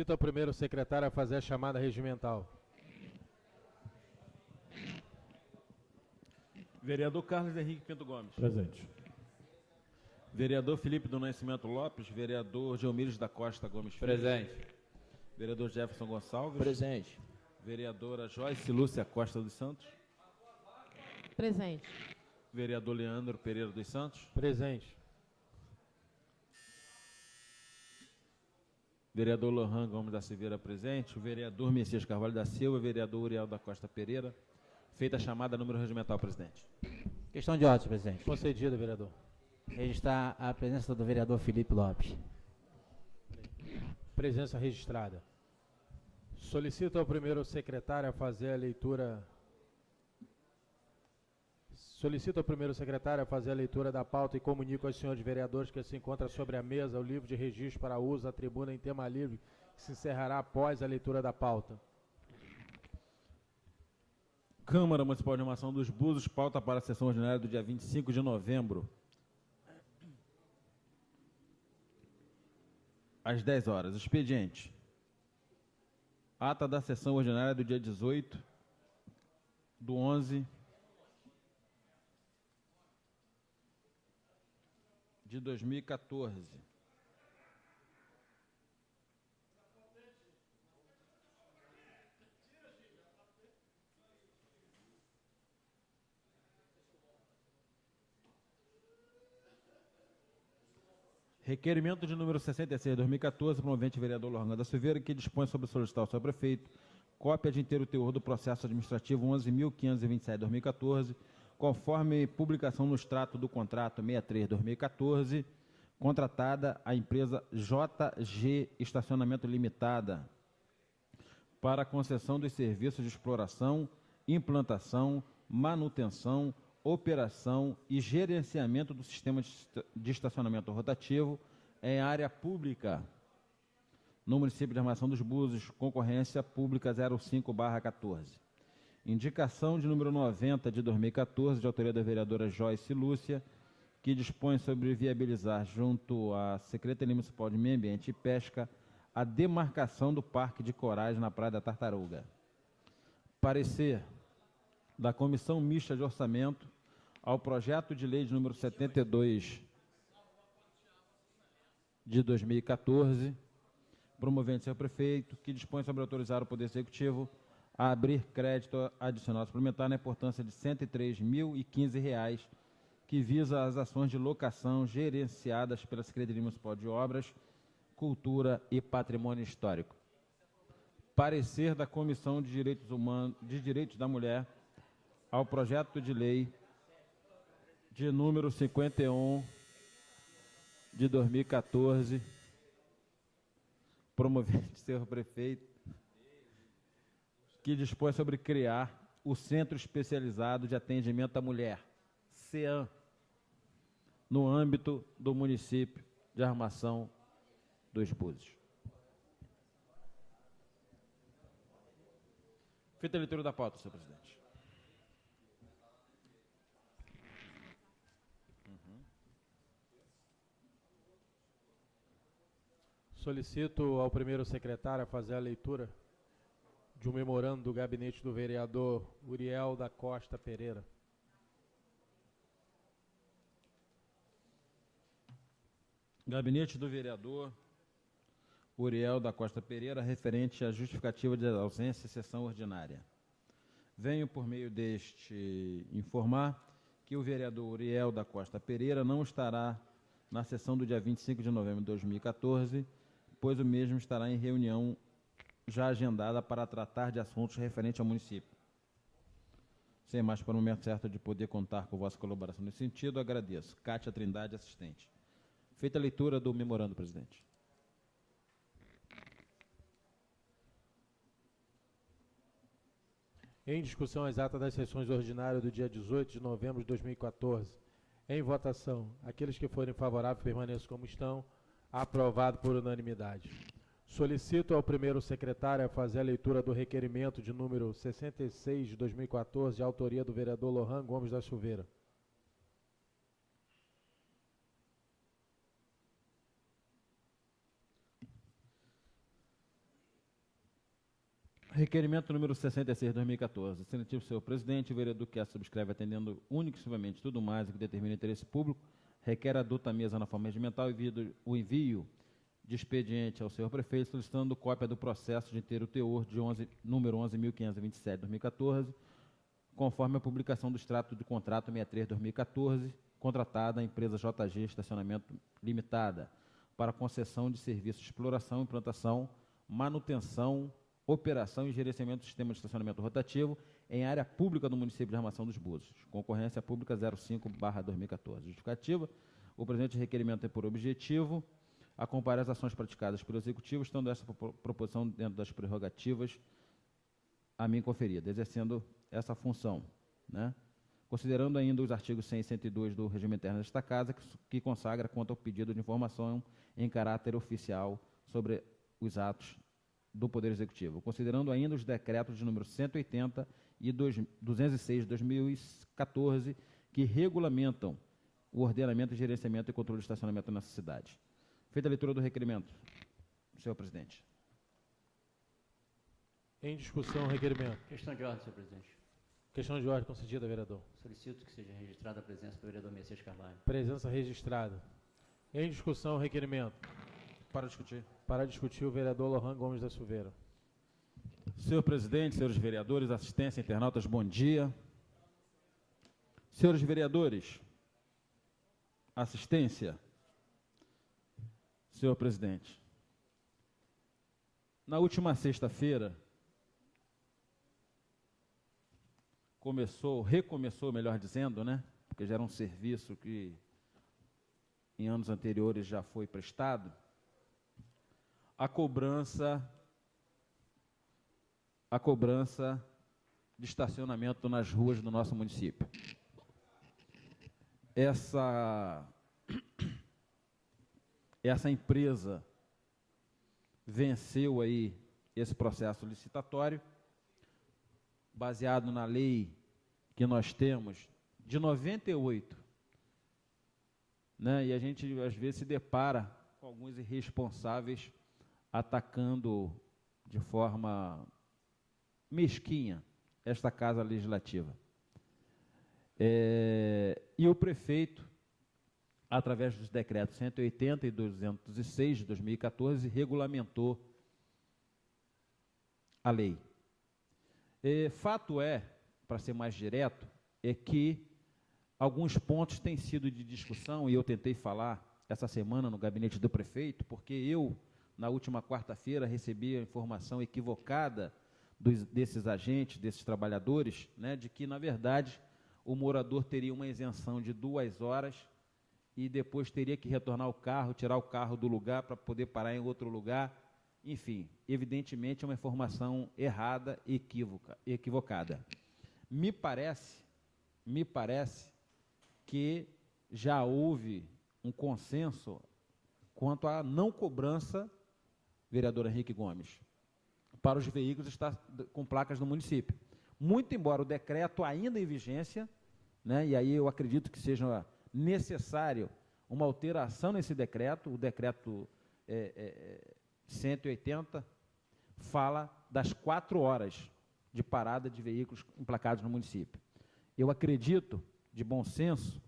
Solicito ao primeiro secretário a fazer a chamada regimental. Vereador Carlos Henrique Pinto Gomes. Presente. Vereador Felipe do Nascimento Lopes. Vereador Geomíris da Costa Gomes Filho. Presente. Vereador Jefferson Gonçalves. Presente. Vereadora Joyce Lúcia Costa dos Santos. Presente. Vereador Leandro Pereira dos Santos. Presente. Vereador Lohan Gomes da Silveira presente. O vereador Messias Carvalho da Silva. Vereador Uriel da Costa Pereira. Feita a chamada, número regimental, presidente. Questão de ordem, presidente. Concedido, vereador. Registrar a presença do vereador Felipe Lopes. Presença registrada. Solicito ao primeiro secretário a fazer a leitura... Solicito ao primeiro secretário a fazer a leitura da pauta e comunico aos senhores vereadores que se encontra sobre a mesa o livro de registro para uso da tribuna em tema livre, que se encerrará após a leitura da pauta. Câmara Municipal de Armação dos Búzios, pauta para a sessão ordinária do dia 25 de novembro. Às 10 horas. Expediente. Ata da sessão ordinária do dia 18 do 11 de 2014. Requerimento de número 66, 2014, promovente vereador Loranga da Silveira, que dispõe sobre solicitar ao seu prefeito cópia de inteiro teor do processo administrativo 11.527/2014, conforme publicação no extrato do contrato 63/2014, contratada a empresa JG Estacionamento Limitada para a concessão dos serviços de exploração, implantação, manutenção, operação e gerenciamento do sistema de estacionamento rotativo em área pública no município de Armação dos Búzios, concorrência pública 05/14. Indicação de número 90 de 2014, de autoria da vereadora Joyce Lúcia, que dispõe sobre viabilizar junto à Secretaria Municipal de Meio Ambiente e Pesca a demarcação do Parque de Corais na Praia da Tartaruga. Parecer da Comissão Mista de Orçamento ao projeto de lei de número 72 de 2014, promovente seu prefeito, que dispõe sobre autorizar o Poder Executivo a abrir crédito adicional suplementar na importância de R$ 103.015, que visa as ações de locação gerenciadas pela Secretaria Municipal de Obras, Cultura e Patrimônio Histórico. Parecer da Comissão de Direitos da Mulher ao projeto de lei de número 51 de 2014, promovente seu prefeito, que dispõe sobre criar o Centro Especializado de Atendimento à Mulher, CEAM, no âmbito do município de Armação dos Búzios. Feita a leitura da pauta, senhor presidente. Solicito ao primeiro secretário a fazer a leitura de um memorando do gabinete do vereador Uriel da Costa Pereira. Gabinete do vereador Uriel da Costa Pereira, referente à justificativa de ausência e sessão ordinária. Venho, por meio deste, informar que o vereador Uriel da Costa Pereira não estará na sessão do dia 25 de novembro de 2014, pois o mesmo estará em reunião já agendada para tratar de assuntos referentes ao município. Sem mais para o momento certo de poder contar com vossa colaboração nesse sentido, agradeço. Cátia Trindade, assistente. Feita a leitura do memorando, presidente. Em discussão as atas das sessões ordinárias do dia 18 de novembro de 2014. Em votação, aqueles que forem favoráveis permaneçam como estão. Aprovado por unanimidade. Solicito ao primeiro secretário a fazer a leitura do requerimento de número 66 de 2014, de autoria do vereador Lohan Gomes da Silveira. Requerimento número 66, 2014. Excelentíssimo senhor presidente, o vereador que a subscreve atendendo único e exclusivamente tudo mais o que determina o interesse público, requer a duta mesa na forma regimental o envio de expediente ao senhor prefeito, solicitando cópia do processo de inteiro teor de número 11.527, 2014, conforme a publicação do extrato de contrato 63, 2014, contratada a empresa JG Estacionamento Limitada, para concessão de serviços de exploração, implantação, manutenção, operação e gerenciamento do sistema de estacionamento rotativo em área pública do município de Armação dos Búzios. Concorrência pública 05/2014. Justificativa. O presente requerimento tem por objetivo a comparar as ações praticadas pelo Executivo, estando essa proposição dentro das prerrogativas a mim conferida, exercendo essa função, né? Considerando ainda os artigos 100 e 102 do regime interno desta Casa, que consagra quanto ao pedido de informação em caráter oficial sobre os atos do Poder Executivo, considerando ainda os decretos de número 180 e 206 de 2014, que regulamentam o ordenamento, gerenciamento e controle de estacionamento nessa cidade. Feita a leitura do requerimento, senhor presidente. Em discussão, requerimento. Questão de ordem, senhor presidente. Questão de ordem concedida, vereador. Solicito que seja registrada a presença do vereador Messias Carvalho. Presença registrada. Em discussão, requerimento. Para discutir. Para discutir, o vereador Lohan Gomes da Silveira. Senhor presidente, senhores vereadores, assistência, internautas, bom dia. Senhores vereadores, assistência. Senhor presidente, na última sexta-feira, recomeçou, melhor dizendo, né? Porque já era um serviço que em anos anteriores já foi prestado, a cobrança de estacionamento nas ruas do nosso município. Essa empresa venceu aí esse processo licitatório, baseado na lei que nós temos de 98, né? E a gente às vezes se depara com alguns irresponsáveis atacando de forma mesquinha esta Casa Legislativa. E o prefeito, através dos decretos 180 e 206 de 2014, regulamentou a lei. Fato é, para ser mais direto, é que alguns pontos têm sido de discussão, e eu tentei falar essa semana no gabinete do prefeito, porque eu, na última quarta-feira, recebi a informação equivocada desses agentes, desses trabalhadores, né, de que, na verdade, o morador teria uma isenção de 2 horas e depois teria que retornar o carro, tirar o carro do lugar para poder parar em outro lugar. Enfim, evidentemente é uma informação errada e equivocada. Me parece que já houve um consenso quanto à não cobrança, vereador Henrique Gomes, para os veículos com placas no município. Muito embora o decreto ainda em vigência, né, e aí eu acredito que seja necessário uma alteração nesse decreto, o decreto 180 fala das 4 horas de parada de veículos emplacados no município. Eu acredito, de bom senso,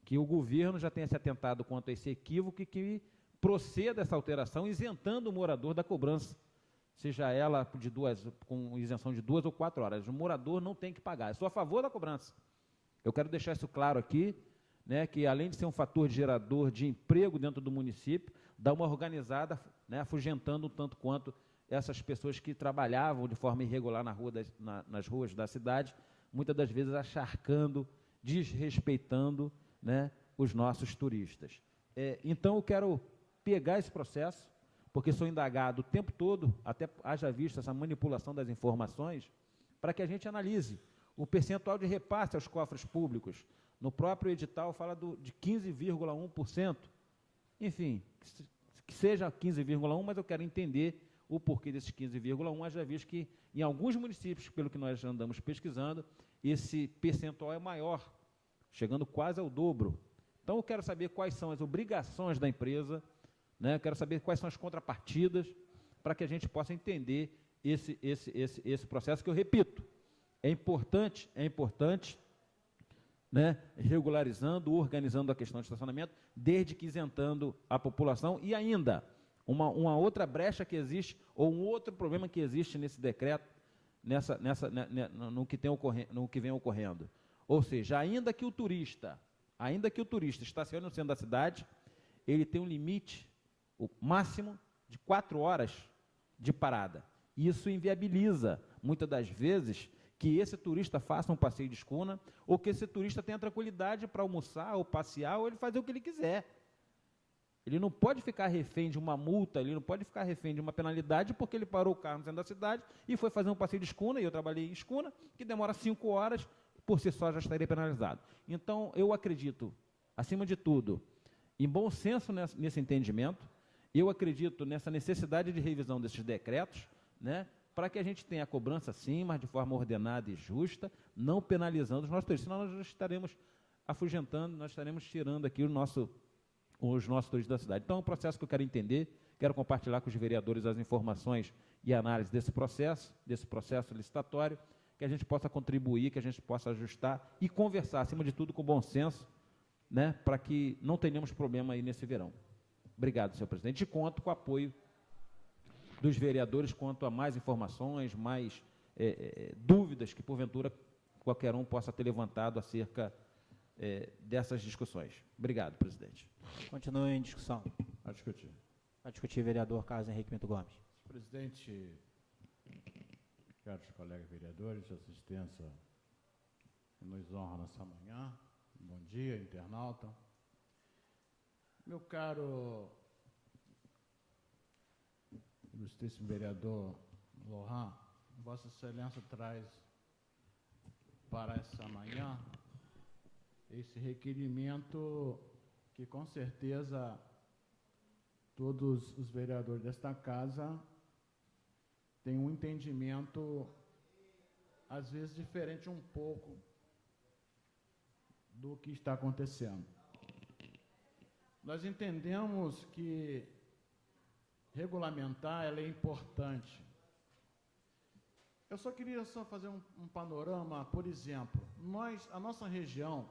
que o governo já tenha se atentado quanto a esse equívoco e que proceda essa alteração, isentando o morador da cobrança, seja ela com isenção de 2 ou 4 horas. O morador não tem que pagar. Eu sou a favor da cobrança. Eu quero deixar isso claro aqui, né, que além de ser um fator gerador de emprego dentro do município, dá uma organizada, né, afugentando um tanto quanto essas pessoas que trabalhavam de forma irregular nas ruas da cidade, muitas das vezes acharcando, desrespeitando, né, os nossos turistas. Então, eu quero pegar esse processo, porque sou indagado o tempo todo, até haja visto essa manipulação das informações, para que a gente analise o percentual de repasse aos cofres públicos. No próprio edital fala de 15,1%. Enfim, que seja 15,1%, mas eu quero entender o porquê desses 15,1%, haja visto que em alguns municípios, pelo que nós andamos pesquisando, esse percentual é maior, chegando quase ao dobro. Então, eu quero saber quais são as obrigações da empresa, né? Eu quero saber quais são as contrapartidas, para que a gente possa entender esse processo que eu repito, é importante, né, regularizando, organizando a questão de estacionamento, desde que isentando a população e ainda uma outra brecha que existe, ou um outro problema que existe nesse decreto, no que vem ocorrendo. Ou seja, ainda que o turista estacione no centro da cidade, ele tem um limite, o máximo, de 4 horas de parada. Isso inviabiliza, muitas das vezes, que esse turista faça um passeio de escuna, ou que esse turista tenha tranquilidade para almoçar, ou passear, ou ele fazer o que ele quiser. Ele não pode ficar refém de uma multa, ele não pode ficar refém de uma penalidade, porque ele parou o carro no centro da cidade e foi fazer um passeio de escuna, e eu trabalhei em escuna, que demora 5 horas, por si só já estaria penalizado. Então, eu acredito, acima de tudo, em bom senso nesse entendimento, eu acredito nessa necessidade de revisão desses decretos, né, para que a gente tenha a cobrança sim, mas de forma ordenada e justa, não penalizando os nossos turistas, senão nós estaremos afugentando, nós estaremos tirando aqui os nossos turistas da cidade. Então, é um processo que eu quero entender, quero compartilhar com os vereadores as informações e análise desse processo licitatório, que a gente possa contribuir, que a gente possa ajustar e conversar, acima de tudo, com bom senso, né, para que não tenhamos problema aí nesse verão. Obrigado, senhor presidente. E conto com o apoio dos vereadores quanto a mais informações, mais dúvidas que, porventura, qualquer um possa ter levantado acerca dessas discussões. Obrigado, presidente. Continua em discussão. A discutir. Vai discutir, vereador Carlos Henrique Pinto Gomes. Presidente, caros colegas vereadores, assistência que nos honra nessa manhã. Bom dia, internauta. Meu caro ilustríssimo vereador Lohan, Vossa Excelência traz para essa manhã esse requerimento que, com certeza, todos os vereadores desta casa têm um entendimento, às vezes, diferente um pouco do que está acontecendo. Nós entendemos que regulamentar ela é importante. Eu só queria fazer um panorama, por exemplo, a nossa região,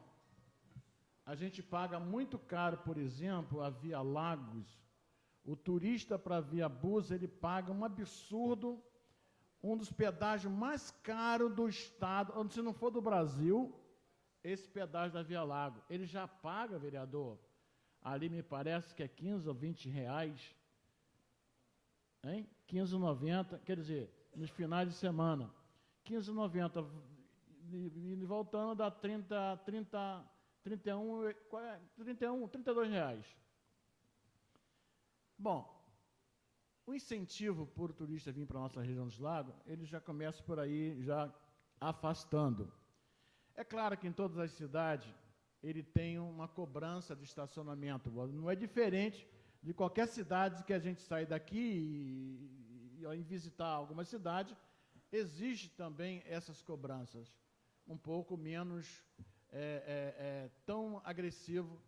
a gente paga muito caro, por exemplo, a Via Lagos. O turista para a Via Bus, ele paga um absurdo, um dos pedágios mais caros do estado, se não for do Brasil, esse pedágio da Via Lago. Ele já paga, vereador, ali me parece que é 15 ou 20 reais, hein? 15,90, quer dizer, nos finais de semana. 15,90, e voltando dá 32 reais. Bom, o incentivo por o turista vir para a nossa região dos lagos, ele já começa por aí, já afastando. É claro que em todas as cidades ele tem uma cobrança de estacionamento, não é diferente de qualquer cidade que a gente sai daqui e em visitar alguma cidade, existe também essas cobranças, um pouco menos tão agressivo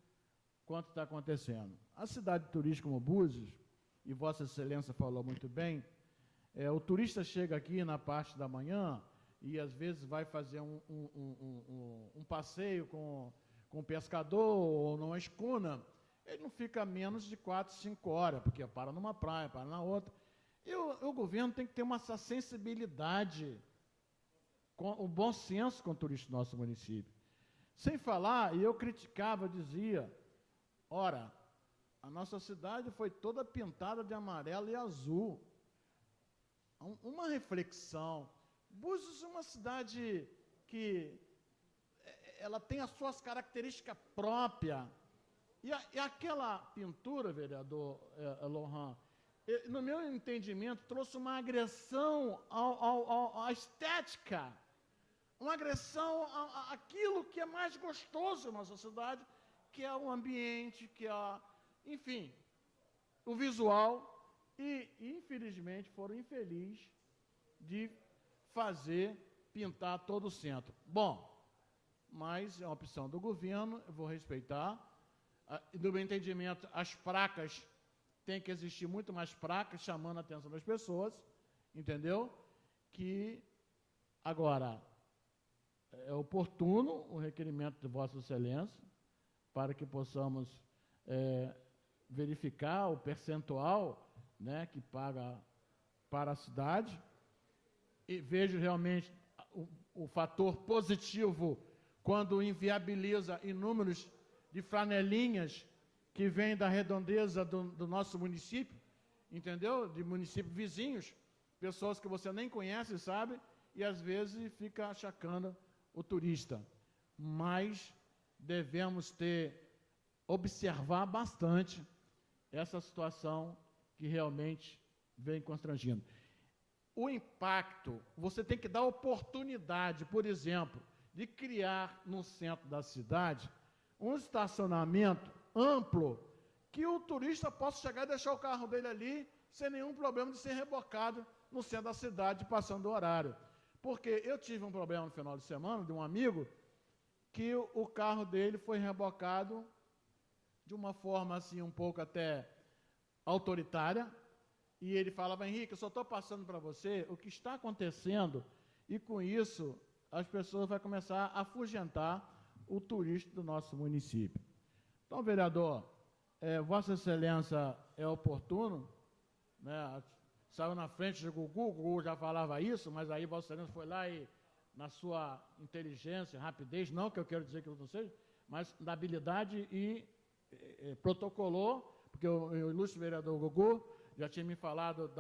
quanto está acontecendo. A cidade turística como Búzios, e Vossa Excelência falou muito bem, o turista chega aqui na parte da manhã e às vezes vai fazer um passeio com um pescador ou numa escuna, ele não fica menos de 4, 5 horas, porque para numa praia, para na outra. E o governo tem que ter uma sensibilidade, o bom senso com o turista do nosso município. Sem falar, e eu criticava, dizia, ora, a nossa cidade foi toda pintada de amarelo e azul. Uma reflexão. Búzios é uma cidade que ela tem as suas características próprias. E aquela pintura, vereador Lohan, no meu entendimento, trouxe uma agressão à estética, uma agressão àquilo que é mais gostoso na nossa cidade, que é o ambiente, que é, enfim, o visual, e, infelizmente, foram infelizes de pintar todo o centro. Bom, mas é uma opção do governo, eu vou respeitar. No meu entendimento, as placas, tem que existir muito mais placas chamando a atenção das pessoas, entendeu? Que, agora, é oportuno o requerimento de Vossa Excelência para que possamos verificar o percentual, né, que paga para a cidade, e vejo realmente o fator positivo quando inviabiliza inúmeros de flanelinhas que vêm da redondeza do nosso município, entendeu? De municípios vizinhos, pessoas que você nem conhece, sabe, e às vezes fica achacando o turista. Mas devemos observar bastante essa situação que realmente vem constrangindo. O impacto, você tem que dar oportunidade, por exemplo, de criar no centro da cidade um estacionamento amplo que o turista possa chegar e deixar o carro dele ali sem nenhum problema de ser rebocado no centro da cidade passando o horário. Porque eu tive um problema no final de semana de um amigo que o carro dele foi rebocado de uma forma assim um pouco até autoritária, e ele falava: Henrique, eu só estou passando para você o que está acontecendo, e com isso as pessoas vão começar a afugentar o turista do nosso município. Então, vereador, Vossa Excelência é oportuno, né? Saiu na frente do Gugu, o Gugu já falava isso, mas aí Vossa Excelência foi lá e, na sua inteligência, rapidez, não que eu quero dizer que eu não seja, mas da habilidade e protocolou, porque o ilustre vereador Gugu já tinha me falado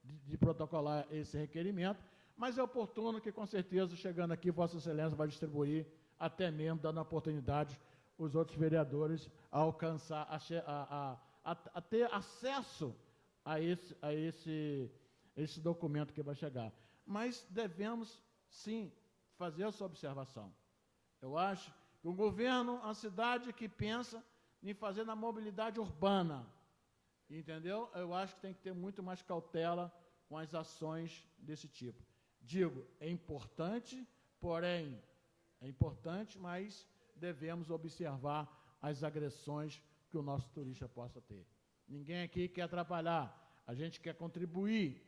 de protocolar esse requerimento, mas é oportuno que, com certeza, chegando aqui, Vossa Excelência vai distribuir, até mesmo dando a oportunidade os outros vereadores a alcançar, a ter acesso a esse documento que vai chegar. Mas devemos, sim, fazer essa observação. Eu acho que o governo, a cidade que pensa em fazer na mobilidade urbana, entendeu? Eu acho que tem que ter muito mais cautela com as ações desse tipo. Digo, é importante, porém, é importante, mas devemos observar as agressões que o nosso turista possa ter. Ninguém aqui quer atrapalhar, a gente quer contribuir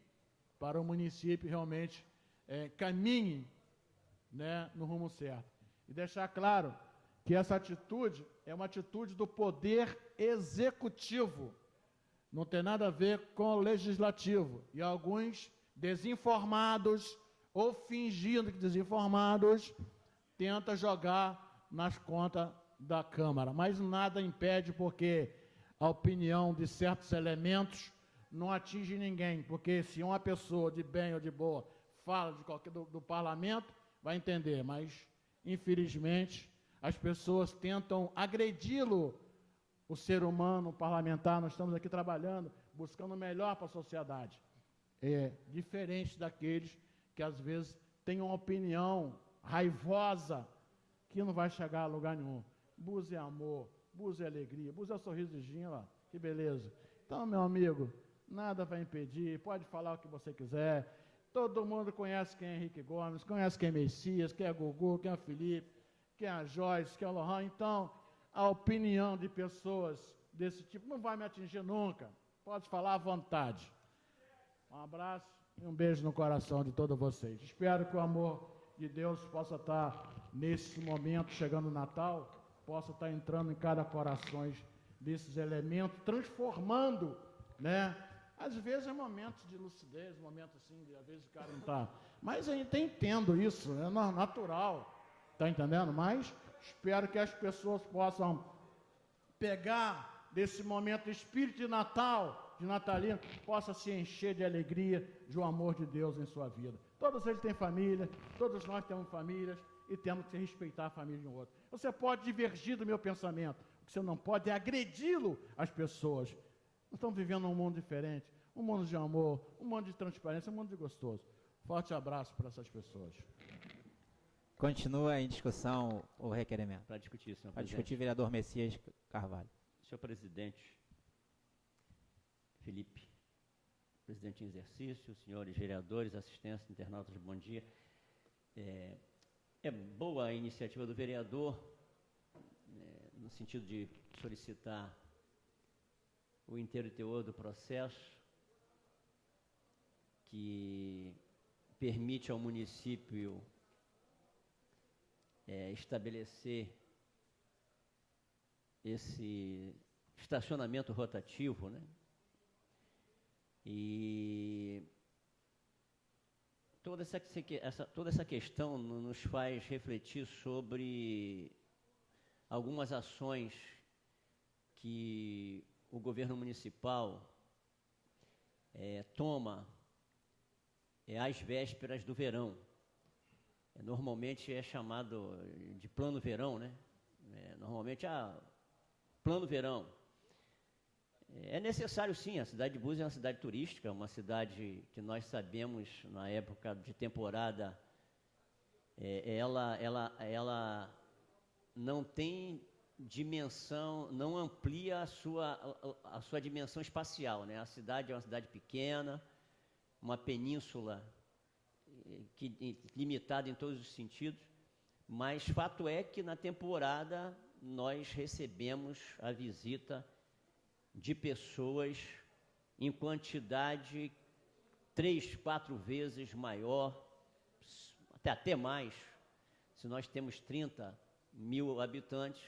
para o município realmente caminhe, né, no rumo certo. E deixar claro que essa atitude é uma atitude do poder executivo, não tem nada a ver com o legislativo. E alguns desinformados ou fingindo que desinformados tentam jogar nas contas da Câmara. Mas nada impede, porque a opinião de certos elementos não atinge ninguém. Porque se uma pessoa de bem ou de boa fala de qualquer do parlamento, vai entender. Mas, infelizmente, as pessoas tentam agredi-lo, o ser humano, o parlamentar. Nós estamos aqui trabalhando, buscando o melhor para a sociedade. É diferente daqueles que, às vezes, têm uma opinião raivosa que não vai chegar a lugar nenhum. Búzios é amor, Búzios é alegria, Búzios é sorriso de Gina, que beleza. Então, meu amigo, nada vai impedir, pode falar o que você quiser. Todo mundo conhece quem é Henrique Gomes, conhece quem é Messias, quem é Gugu, quem é Felipe, quem é a Joyce, quem é o Lohan. Então, a opinião de pessoas desse tipo não vai me atingir nunca. Pode falar à vontade. Um abraço e um beijo no coração de todos vocês. Espero que o amor de Deus possa estar, nesse momento, chegando o Natal, possa estar entrando em cada coração desses elementos, transformando, né? Às vezes é momentos de lucidez, momentos assim, às vezes o cara não está... Mas a gente entendo isso, é natural, está entendendo? Mas espero que as pessoas possam pegar desse momento, espírito de Natal, de natalino, possa se encher de alegria, de um amor de Deus em sua vida. Todos eles têm família, todos nós temos famílias e temos que respeitar a família de um outro. Você pode divergir do meu pensamento, o que você não pode é agredi-lo às pessoas. Nós estamos vivendo um mundo diferente, um mundo de amor, um mundo de transparência, um mundo de gostoso. Forte abraço para essas pessoas. Continua em discussão o requerimento. Para discutir, senhor Para presidente. discutir, vereador Messias Carvalho. Senhor presidente, Felipe, presidente em exercício, senhores vereadores, assistência, internautas, bom dia. É boa a iniciativa do vereador, no sentido de solicitar o inteiro teor do processo, que permite ao município estabelecer esse estacionamento rotativo, né? E toda essa questão nos faz refletir sobre algumas ações que o governo municipal toma às vésperas do verão. Normalmente é chamado de plano verão, né? Normalmente, plano verão. É necessário, sim, a cidade de Búzios é uma cidade turística, uma cidade que nós sabemos, na época de temporada, ela não tem dimensão, não amplia a sua dimensão espacial, né? A cidade é uma cidade pequena, uma península limitada em todos os sentidos, mas fato é que na temporada nós recebemos a visita de pessoas em quantidade 3, 4 vezes maior, até mais. Se nós temos 30 mil habitantes,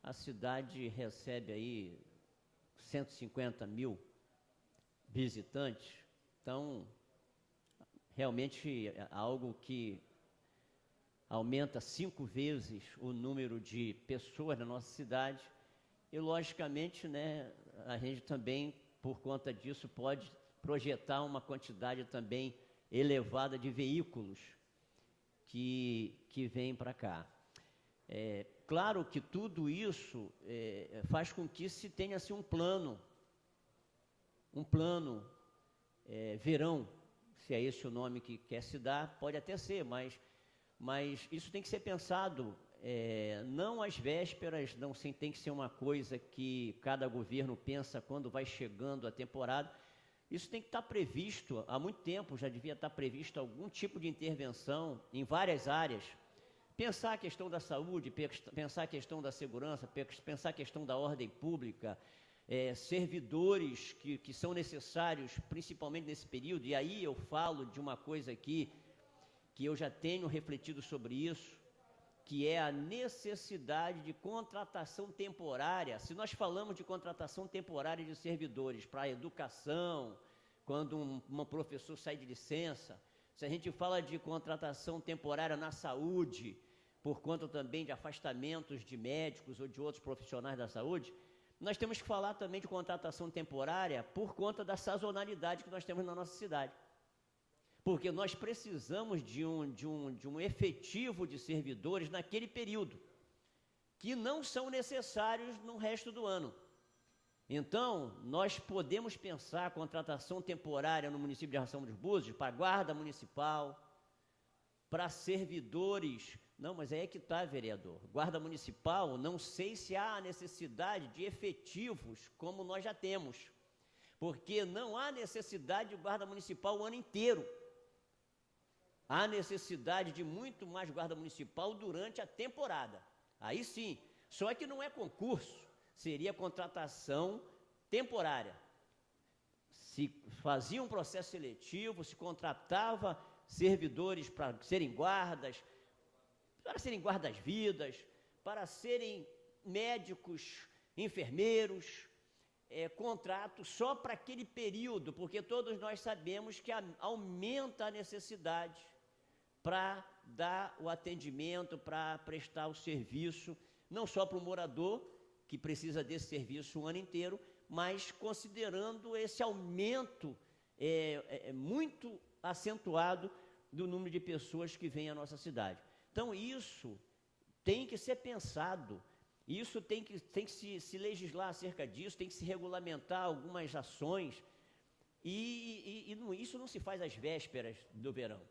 a cidade recebe aí 150 mil visitantes. Então, realmente é algo que aumenta 5 vezes o número de pessoas na nossa cidade e, logicamente, né, a gente também, por conta disso, pode projetar uma quantidade também elevada de veículos que vêm para cá. Claro que tudo isso faz com que se tenha assim, um plano verão, se é esse o nome que quer se dar, pode até ser, mas isso tem que ser pensado, não às vésperas, não tem que ser uma coisa que cada governo pensa quando vai chegando a temporada. Isso tem que estar previsto há muito tempo, já devia estar previsto algum tipo de intervenção em várias áreas. Pensar a questão da saúde, pensar a questão da segurança, pensar a questão da ordem pública, servidores que são necessários, principalmente nesse período, e aí eu falo de uma coisa aqui, que eu já tenho refletido sobre isso, que é a necessidade de contratação temporária. Se nós falamos de contratação temporária de servidores para a educação, quando um professor sai de licença, se a gente fala de contratação temporária na saúde, por conta também de afastamentos de médicos ou de outros profissionais da saúde, nós temos que falar também de contratação temporária por conta da sazonalidade que nós temos na nossa cidade. Porque nós precisamos de um efetivo de servidores naquele período, que não são necessários no resto do ano. Então, nós podemos pensar a contratação temporária no município de Arração dos Búzios, para a guarda municipal, para servidores. Não, mas aí é que está, vereador. Guarda municipal, não sei se há necessidade de efetivos como nós já temos, porque não há necessidade de guarda municipal o ano inteiro. Há necessidade de muito mais guarda municipal durante a temporada. Aí sim, só que não é concurso, seria contratação temporária. Se fazia um processo seletivo, se contratava servidores para serem guardas vidas, para serem médicos, enfermeiros, contrato só para aquele período, porque todos nós sabemos que aumenta a necessidade para dar o atendimento, para prestar o serviço, não só para o morador, que precisa desse serviço o ano inteiro, mas considerando esse aumento muito acentuado do número de pessoas que vêm à nossa cidade. Então, isso tem que ser pensado, isso tem que se legislar acerca disso, tem que se regulamentar algumas ações, isso não se faz às vésperas do verão,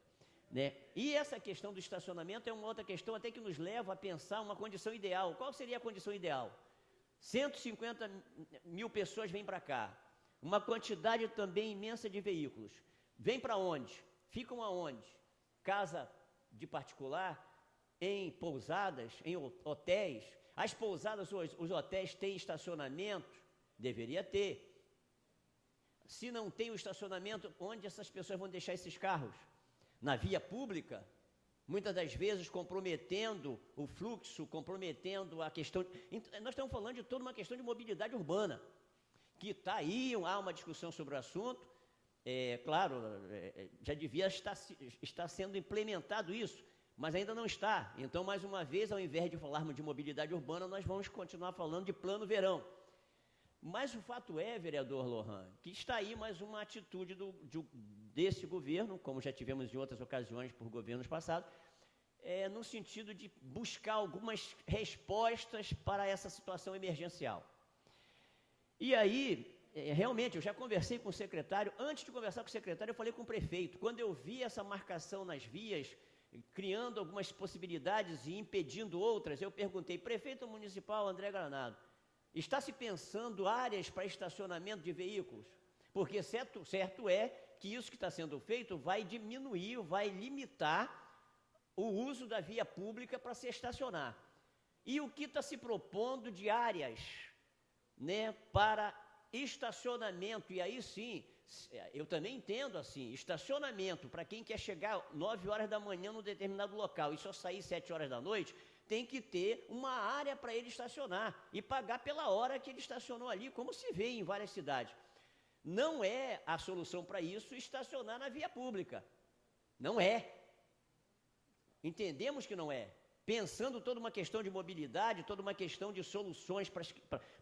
né? E essa questão do estacionamento é uma outra questão até que nos leva a pensar uma condição ideal. Qual seria a condição ideal? 150 mil pessoas vêm para cá, uma quantidade também imensa de veículos. Vêm para onde? Ficam aonde? Casa de particular, em pousadas, em hotéis. As pousadas, os hotéis têm estacionamento? Deveria ter. Se não tem o estacionamento, onde essas pessoas vão deixar esses carros? na via pública, muitas das vezes comprometendo o fluxo, comprometendo a questão... Nós estamos falando de toda uma questão de mobilidade urbana, que está aí, há uma discussão sobre o assunto, claro, já devia estar sendo implementado isso, mas ainda não está. Então, mais uma vez, ao invés de falarmos de mobilidade urbana, nós vamos continuar falando de plano verão. Mas o fato é, vereador Lohan, que está aí mais uma atitude desse governo, como já tivemos em outras ocasiões por governos passados, no sentido de buscar algumas respostas para essa situação emergencial. E aí, realmente, eu já conversei com o secretário, antes de conversar com o secretário, eu falei com o prefeito. Quando eu vi essa marcação nas vias, criando algumas possibilidades e impedindo outras, eu perguntei, prefeito municipal André Granado, está se pensando áreas para estacionamento de veículos? Porque certo é que isso que está sendo feito vai diminuir, vai limitar o uso da via pública para se estacionar. E o que está se propondo de áreas, né, para estacionamento, e aí sim, eu também entendo assim, estacionamento para quem quer chegar 9 horas da manhã num determinado local e só sair 7 horas da noite, tem que ter uma área para ele estacionar e pagar pela hora que ele estacionou ali, como se vê em várias cidades. Não é a solução para isso estacionar na via pública. Não é. Entendemos que não é. Pensando toda uma questão de mobilidade, toda uma questão de soluções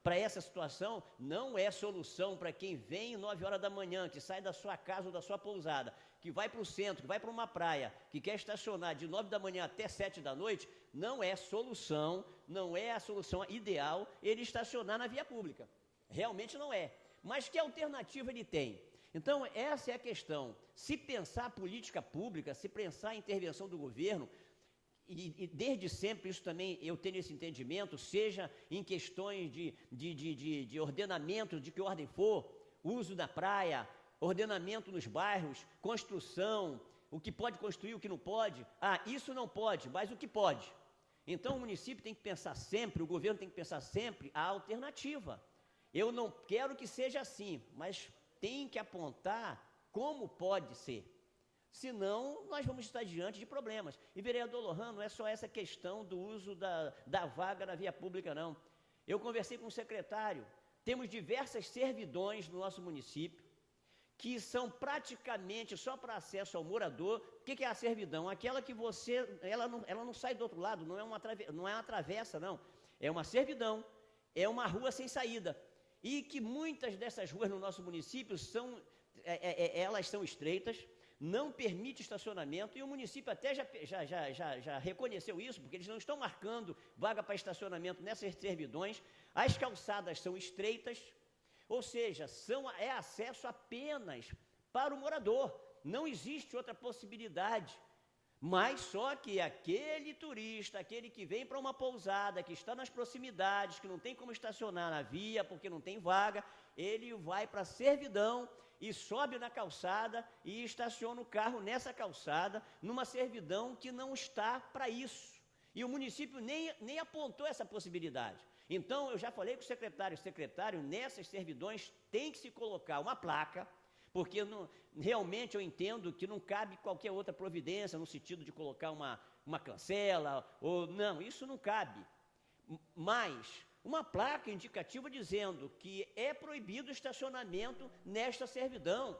para essa situação, não é solução para quem vem 9 horas da manhã, que sai da sua casa ou da sua pousada, que vai para o centro, que vai para uma praia, que quer estacionar de 9 da manhã até 7 da noite, não é solução, não é a solução ideal ele estacionar na via pública. Realmente não é. Mas que alternativa ele tem? Então, essa é a questão. Se pensar a política pública, se pensar a intervenção do governo, e desde sempre isso também eu tenho esse entendimento, seja em questões de ordenamento, de que ordem for, uso da praia, ordenamento nos bairros, construção, o que pode construir, o que não pode. Isso não pode, mas o que pode? Então o município tem que pensar sempre, o governo tem que pensar sempre a alternativa. Eu não quero que seja assim, mas tem que apontar como pode ser. Senão, nós vamos estar diante de problemas. E, vereador Lohan, não é só essa questão do uso da vaga na via pública, não. Eu conversei com o secretário, temos diversas servidões no nosso município, que são praticamente só para acesso ao morador. O que é a servidão? Aquela que ela não sai do outro lado, não é uma travessa, não. É uma servidão, é uma rua sem saída. E que muitas dessas ruas no nosso município elas são estreitas, não permite estacionamento, e o município até já reconheceu isso, porque eles não estão marcando vaga para estacionamento nessas servidões, as calçadas são estreitas, ou seja, é acesso apenas para o morador, não existe outra possibilidade. Mas só que aquele turista, aquele que vem para uma pousada, que está nas proximidades, que não tem como estacionar na via, porque não tem vaga, ele vai para a servidão e sobe na calçada e estaciona o carro nessa calçada, numa servidão que não está para isso. E o município nem apontou essa possibilidade. Então, eu já falei com o secretário, nessas servidões tem que se colocar uma placa, porque realmente eu entendo que não cabe qualquer outra providência, no sentido de colocar uma cancela, ou não, isso não cabe. Mas uma placa indicativa dizendo que é proibido o estacionamento nesta servidão,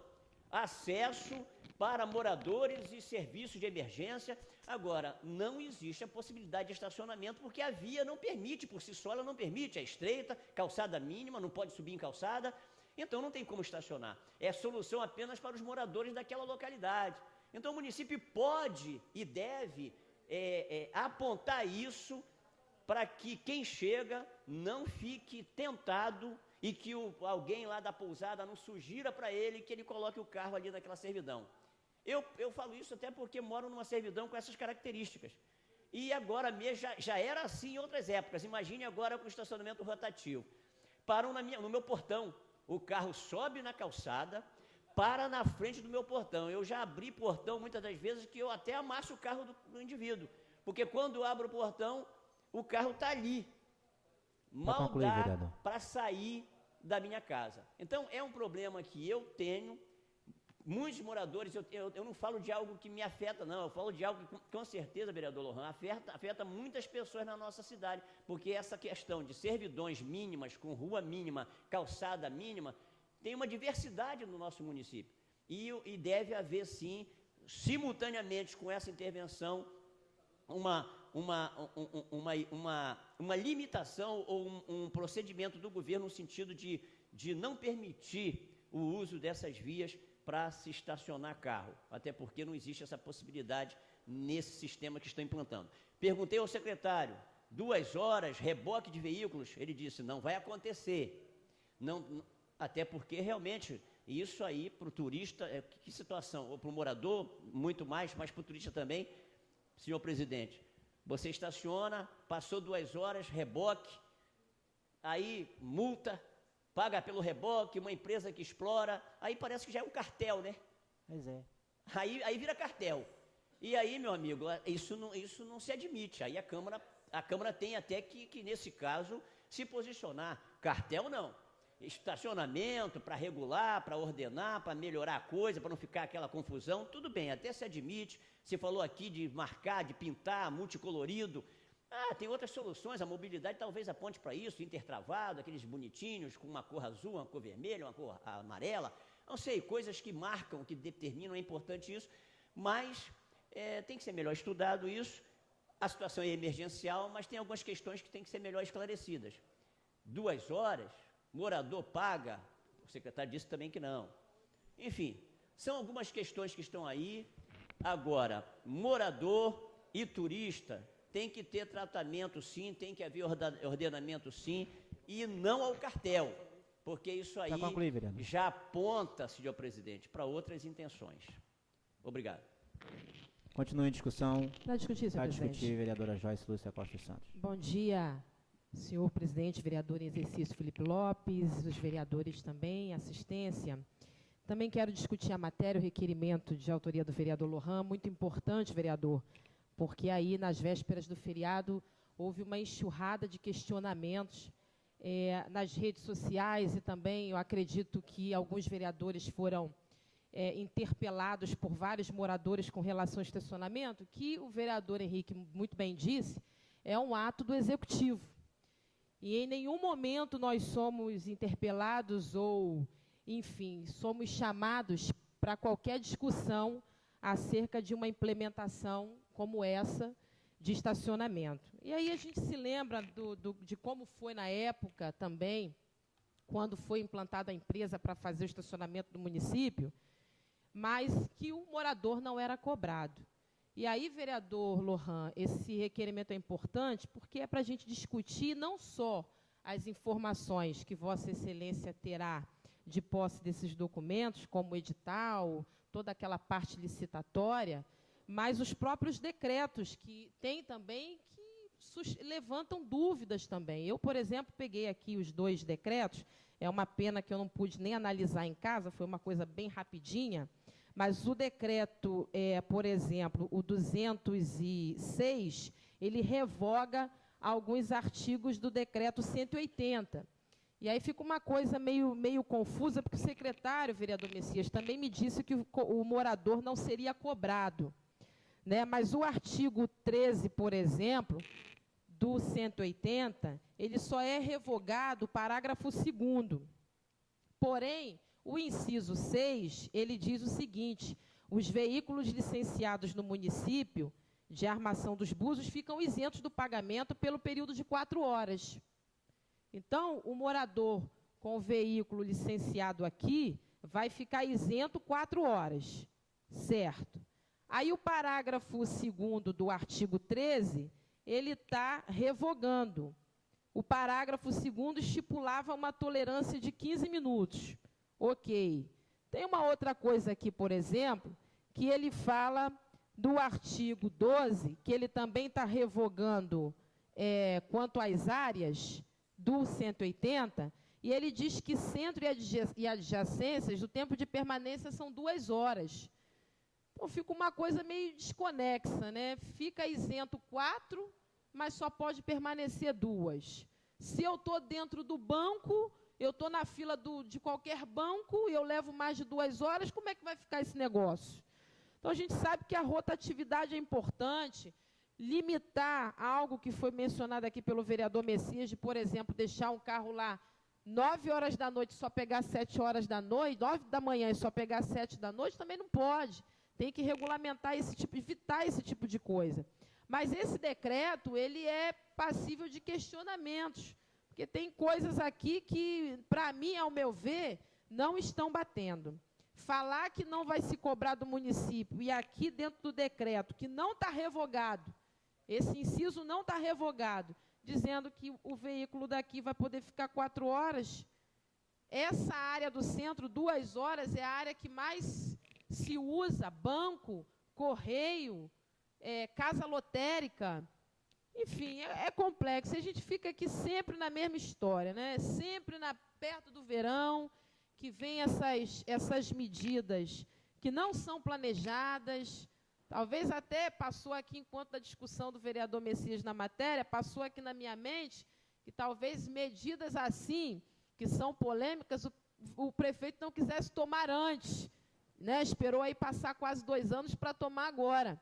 acesso para moradores e serviços de emergência. Agora, não existe a possibilidade de estacionamento, porque a via não permite, por si só ela não permite, é estreita, calçada mínima, não pode subir em calçada, então não tem como estacionar. É solução apenas para os moradores daquela localidade. Então o município pode e deve apontar isso para que quem chega não fique tentado e que alguém lá da pousada não sugira para ele que ele coloque o carro ali naquela servidão. Eu falo isso até porque moro numa servidão com essas características. E agora mesmo, já era assim em outras épocas. Imagine agora com o estacionamento rotativo. Param no meu portão. O carro sobe na calçada, para na frente do meu portão. Eu já abri portão muitas das vezes que eu até amasso o carro do indivíduo. Porque quando eu abro o portão, o carro está ali. Mal dá para sair da minha casa. Então, é um problema que eu tenho, muitos moradores, eu não falo de algo que me afeta, não, eu falo de algo que, com certeza, vereador Lohan, afeta muitas pessoas na nossa cidade, porque essa questão de servidões mínimas, com rua mínima, calçada mínima, tem uma diversidade no nosso município. E deve haver, sim, simultaneamente com essa intervenção, uma limitação ou um procedimento do governo no sentido de não permitir o uso dessas vias para se estacionar carro, até porque não existe essa possibilidade nesse sistema que estão implantando. Perguntei ao secretário, 2 horas, reboque de veículos, ele disse, não vai acontecer, até porque realmente isso aí para o turista, que situação, ou para o morador, muito mais, mas para o turista também, senhor presidente, você estaciona, passou 2 horas, reboque, aí multa, paga pelo reboque, uma empresa que explora, aí parece que já é um cartel, né? Pois é. Aí vira cartel. E aí, meu amigo, isso não se admite. Aí a Câmara tem até que, nesse caso, se posicionar. Cartel não. Estacionamento para regular, para ordenar, para melhorar a coisa, para não ficar aquela confusão, tudo bem, até se admite. Você falou aqui de marcar, de pintar, multicolorido. Tem outras soluções, a mobilidade talvez aponte para isso, intertravado, aqueles bonitinhos com uma cor azul, uma cor vermelha, uma cor amarela, não sei, coisas que marcam, que determinam, é importante isso, mas tem que ser melhor estudado isso, a situação é emergencial, mas tem algumas questões que têm que ser melhor esclarecidas. 2 horas, morador paga, o secretário disse também que não. Enfim, são algumas questões que estão aí. Agora, morador e turista tem que ter tratamento sim, tem que haver ordenamento sim, e não ao cartel, porque isso aí já aponta, senhor presidente, para outras intenções. Obrigado. Continua em discussão. Para discutir, senhor presidente. Discutir, vereadora Joyce Lúcia Costa Santos. Bom dia, senhor presidente, vereador em exercício Felipe Lopes, os vereadores também, assistência. Também quero discutir a matéria, o requerimento de autoria do vereador Lohan, muito importante, vereador, porque aí, nas vésperas do feriado, houve uma enxurrada de questionamentos nas redes sociais e também, eu acredito que alguns vereadores foram interpelados por vários moradores com relação ao estacionamento, que o vereador Henrique muito bem disse, é um ato do Executivo. E em nenhum momento nós somos interpelados ou, enfim, somos chamados para qualquer discussão acerca de uma implementação como essa de estacionamento. E aí a gente se lembra de como foi na época também, quando foi implantada a empresa para fazer o estacionamento do município, mas que o morador não era cobrado. E aí, vereador Lohan, esse requerimento é importante porque é para a gente discutir não só as informações que Vossa Excelência terá de posse desses documentos, como o edital, toda aquela parte licitatória, mas os próprios decretos que tem também, que levantam dúvidas também. Eu, por exemplo, peguei aqui os 2 decretos, é uma pena que eu não pude nem analisar em casa, foi uma coisa bem rapidinha, mas o decreto, por exemplo, o 206, ele revoga alguns artigos do decreto 180. E aí fica uma coisa meio confusa, porque o secretário, vereador Messias, também me disse que o morador não seria cobrado, né? Mas o artigo 13, por exemplo, do 180, ele só é revogado o parágrafo 2º. Porém, o inciso 6, ele diz o seguinte: os veículos licenciados no município de armação dos busos ficam isentos do pagamento pelo período de 4 horas. Então, o morador com o veículo licenciado aqui vai ficar isento 4 horas, certo? Aí o parágrafo 2º do artigo 13, ele está revogando. O parágrafo 2º estipulava uma tolerância de 15 minutos. Ok. Tem uma outra coisa aqui, por exemplo, que ele fala do artigo 12, que ele também está revogando quanto às áreas do 180, e ele diz que centro e adjacências, o tempo de permanência são 2 horas. Então, fica uma coisa meio desconexa, né? Fica isento 4, mas só pode permanecer 2. Se eu estou dentro do banco, eu estou na fila de qualquer banco, eu levo mais de 2 horas, como é que vai ficar esse negócio? Então, a gente sabe que a rotatividade é importante, limitar algo que foi mencionado aqui pelo vereador Messias, de, por exemplo, deixar um carro lá 9 horas da noite, só pegar 7 horas da noite, 9 da manhã e só pegar 7 da noite, também não pode. Tem que regulamentar esse tipo, evitar esse tipo de coisa. Mas esse decreto, ele é passível de questionamentos, porque tem coisas aqui que, para mim, ao meu ver, não estão batendo. Falar que não vai se cobrar do município, e aqui dentro do decreto, que não está revogado, esse inciso não está revogado, dizendo que o veículo daqui vai poder ficar 4 horas, essa área do centro, 2 horas, é a área que mais se usa, banco, correio, casa lotérica, enfim, é complexo. A gente fica aqui sempre na mesma história, né? Sempre perto do verão, que vem essas medidas que não são planejadas. Talvez até passou aqui, enquanto da discussão do vereador Messias na matéria, passou aqui na minha mente que talvez medidas assim, que são polêmicas, o prefeito não quisesse tomar antes, né? Esperou aí passar quase 2 anos para tomar agora.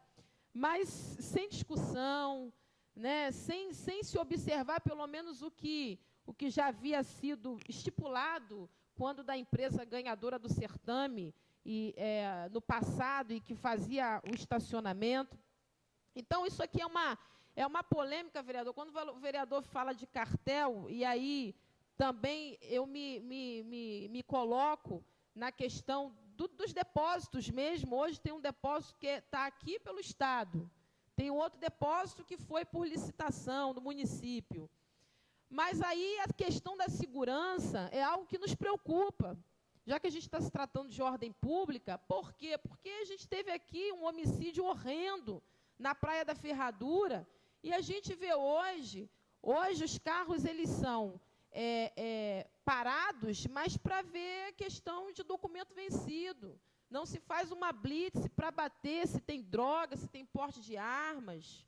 Mas sem discussão, né? sem se observar pelo menos o que já havia sido estipulado quando da empresa ganhadora do certame, no passado, e que fazia o estacionamento. Então, isso aqui é uma polêmica, vereador. Quando o vereador fala de cartel, e aí também eu me coloco na questão dos depósitos mesmo. Hoje tem um depósito que está aqui pelo Estado, tem outro depósito que foi por licitação do município. Mas aí a questão da segurança é algo que nos preocupa, já que a gente está se tratando de ordem pública. Por quê? Porque a gente teve aqui um homicídio horrendo na Praia da Ferradura, e a gente vê hoje os carros, eles são parados, mas para ver a questão de documento vencido. Não se faz uma blitz para bater se tem droga, se tem porte de armas.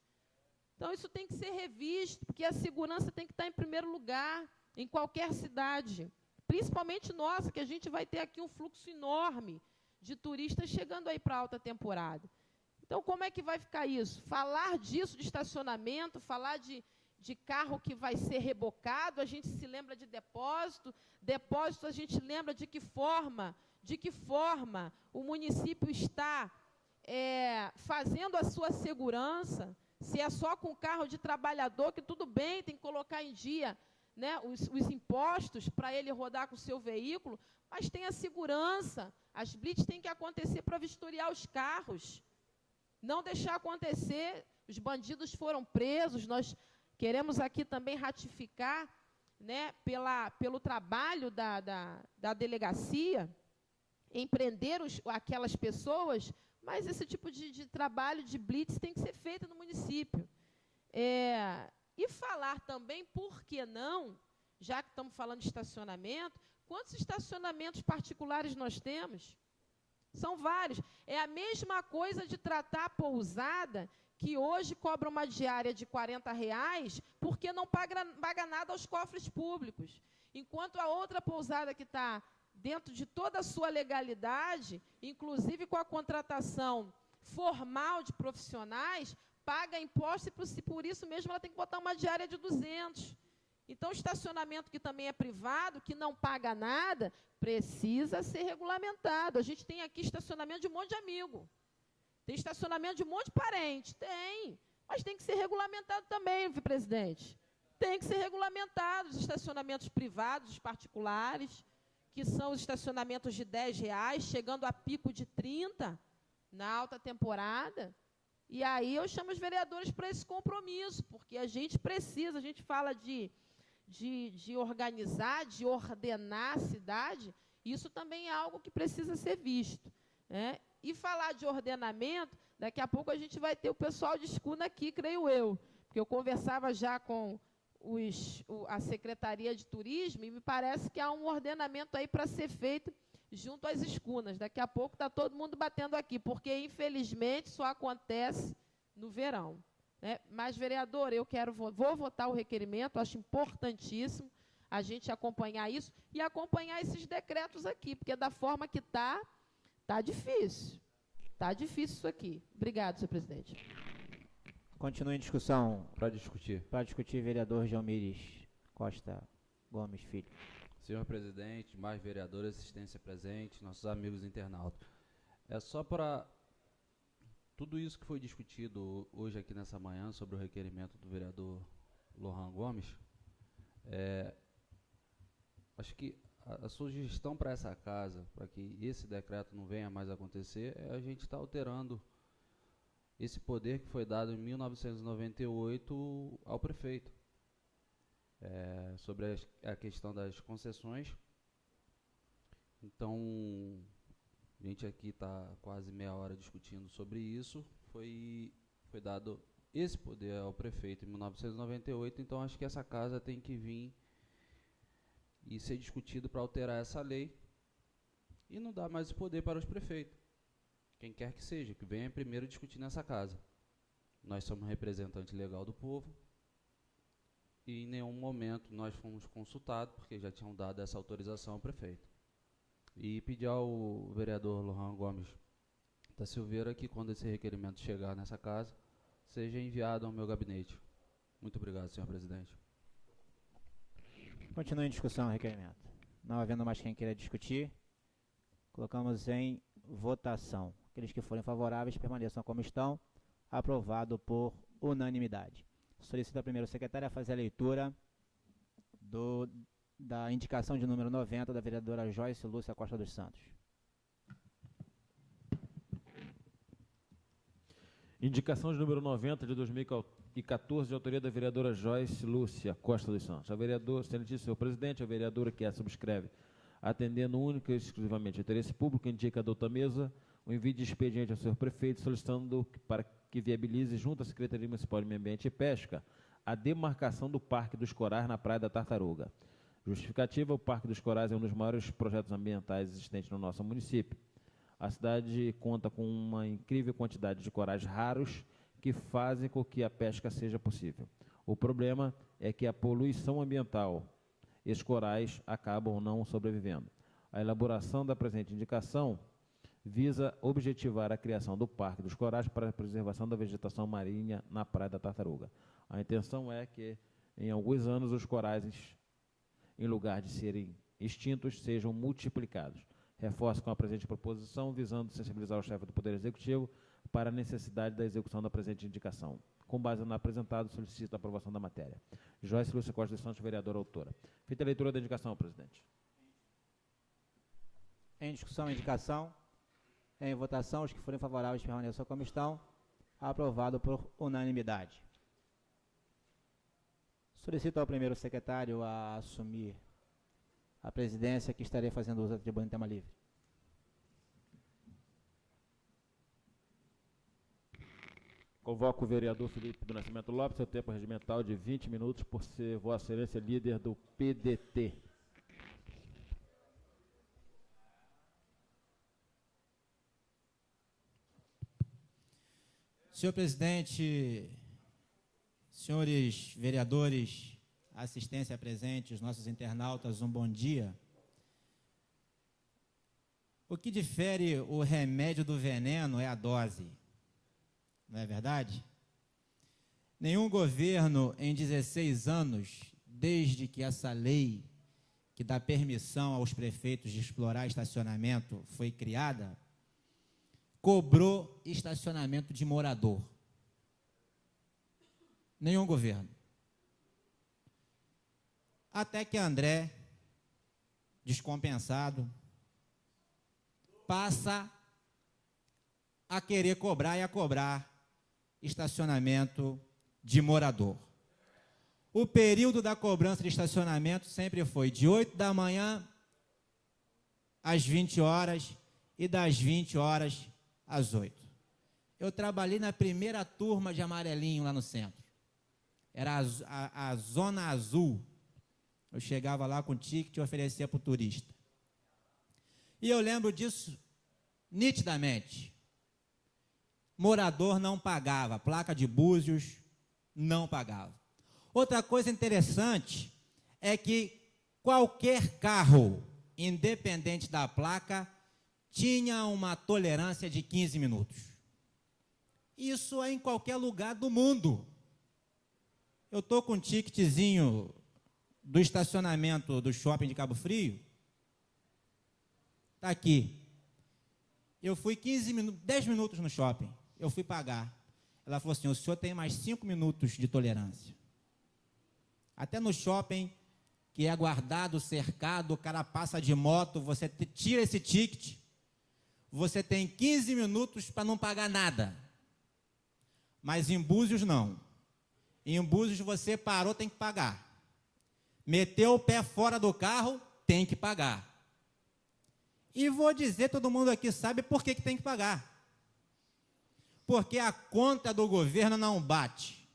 Então, isso tem que ser revisto, porque a segurança tem que estar em primeiro lugar, em qualquer cidade. Principalmente nossa, que a gente vai ter aqui um fluxo enorme de turistas chegando aí para a alta temporada. Então, como é que vai ficar isso? Falar disso, de estacionamento, falar de carro que vai ser rebocado, a gente se lembra de depósito, a gente lembra de que forma o município está fazendo a sua segurança. Se é só com carro de trabalhador, que tudo bem, tem que colocar em dia, né, os impostos para ele rodar com o seu veículo, mas tem a segurança. As blitz têm que acontecer para vistoriar os carros, não deixar acontecer. Os bandidos foram presos, nós queremos aqui também ratificar, né, pelo trabalho da delegacia, em prender aquelas pessoas, mas esse tipo de trabalho de blitz tem que ser feito no município. E falar também, por que não, já que estamos falando de estacionamento, quantos estacionamentos particulares nós temos? São vários. É a mesma coisa de tratar a pousada, que hoje cobra uma diária de R$40, porque não paga nada aos cofres públicos. Enquanto a outra pousada que está dentro de toda a sua legalidade, inclusive com a contratação formal de profissionais, paga imposto e, por isso mesmo, ela tem que botar uma diária de 200. Então, o estacionamento que também é privado, que não paga nada, precisa ser regulamentado. A gente tem aqui estacionamento de um monte de amigo. Tem estacionamento de um monte de parente? Tem. Mas tem que ser regulamentado também, vice-presidente. Tem que ser regulamentado os estacionamentos privados, os particulares, que são os estacionamentos de R$10, chegando a pico de 30 na alta temporada. E aí eu chamo os vereadores para esse compromisso, porque a gente precisa, a gente fala de organizar, de ordenar a cidade, isso também é algo que precisa ser visto, né? E falar de ordenamento, daqui a pouco a gente vai ter o pessoal de escuna aqui, creio eu, porque eu conversava já com a Secretaria de Turismo, e me parece que há um ordenamento aí para ser feito junto às escunas. Daqui a pouco está todo mundo batendo aqui, porque, infelizmente, só acontece no verão, né? Mas, vereador, vou votar o requerimento, acho importantíssimo. a gente acompanhar isso e acompanhar esses decretos aqui, porque da forma que está difícil. Está difícil isso aqui. Obrigado, senhor presidente. Continua em discussão. Para discutir. Para discutir, vereador Gelmires Costa Gomes Filho. Senhor presidente, mais vereadores, assistência presente, nossos amigos internautas. É só para tudo isso que foi discutido hoje aqui nessa manhã sobre o requerimento do vereador Lohan Gomes, acho que a sugestão para essa casa, para que esse decreto não venha mais acontecer, é a gente estar alterando esse poder que foi dado em 1998 ao prefeito. Sobre a questão das concessões. Então, a gente aqui está quase meia hora discutindo sobre isso. Foi dado esse poder ao prefeito em 1998, então acho que essa casa tem que vir e ser discutido para alterar essa lei e não dar mais esse poder para os prefeitos. Quem quer que seja, que venha primeiro discutir nessa casa. Nós somos representante legal do povo e em nenhum momento nós fomos consultados, porque já tinham dado essa autorização ao prefeito. E pedir ao vereador Lohan Gomes da Silveira que, quando esse requerimento chegar nessa casa, seja enviado ao meu gabinete. Muito obrigado, senhor presidente. Continua em discussão o requerimento. Não havendo mais quem queira discutir, colocamos em votação. Aqueles que forem favoráveis permaneçam como estão. Aprovado por unanimidade. Solicito ao primeiro secretário a fazer a leitura da indicação de número 90 da vereadora Joyce Lúcia Costa dos Santos. Indicação de número 90 de 2014, de autoria da vereadora Joyce Lúcia Costa dos Santos. A vereadora, excelentíssimo senhor presidente, a vereadora que a subscreve, atendendo única e exclusivamente ao interesse público, indica a douta mesa o envio de expediente ao senhor prefeito, solicitando para que viabilize, junto à Secretaria Municipal de Meio Ambiente e Pesca, a demarcação do Parque dos Corais na Praia da Tartaruga. Justificativa: o Parque dos Corais é um dos maiores projetos ambientais existentes no nosso município. A cidade conta com uma incrível quantidade de corais raros que fazem com que a pesca seja possível. O problema é que a poluição ambiental, esses corais acabam não sobrevivendo. A elaboração da presente indicação visa objetivar a criação do Parque dos Corais para a preservação da vegetação marinha na Praia da Tartaruga. A intenção é que, em alguns anos, os corais, em lugar de serem extintos, sejam multiplicados. Reforço com a presente proposição, visando sensibilizar o chefe do Poder Executivo para a necessidade da execução da presente indicação. Com base no apresentado, solicito a aprovação da matéria. Joyce Lúcia Costa dos Santos, vereadora autora. Feita a leitura da indicação, presidente. Em discussão, a indicação. Em votação, os que forem favoráveis permaneçam como estão. Aprovado por unanimidade. Solicito ao primeiro secretário a assumir a presidência, que estarei fazendo uso da tribuna em tema livre. Convoco o vereador Felipe do Nascimento Lopes, seu tempo regimental de 20 minutos, por ser Vossa Excelência líder do PDT. Senhor presidente, senhores vereadores, assistência presente, os nossos internautas, um bom dia. O que difere o remédio do veneno é a dose, não é verdade? Nenhum governo em 16 anos, desde que essa lei que dá permissão aos prefeitos de explorar estacionamento foi criada, cobrou estacionamento de morador. Nenhum governo. Até que André, descompensado, passa a querer cobrar e a cobrar estacionamento de morador. O período da cobrança de estacionamento sempre foi de 8 da manhã às 20 horas e das 20 horas às 8. Eu trabalhei na primeira turma de amarelinho lá no centro. Era a zona azul. Eu chegava lá com ticket e oferecia para o turista. E eu lembro disso nitidamente. Morador não pagava, placa de Búzios não pagava. Outra coisa interessante é que qualquer carro, independente da placa, tinha uma tolerância de 15 minutos. Isso é em qualquer lugar do mundo. Eu estou com um ticketzinho do estacionamento do shopping de Cabo Frio. Está aqui. Eu fui 10 minutos no shopping. Eu fui pagar. Ela falou assim, o senhor tem mais 5 minutos de tolerância. Até no shopping, que é guardado, cercado, o cara passa de moto, você tira esse ticket, você tem 15 minutos para não pagar nada. Mas em Búzios, não. Em Búzios, você parou, tem que pagar. Meteu o pé fora do carro, tem que pagar. E vou dizer, todo mundo aqui sabe por que tem que pagar. Porque a conta do governo não bate.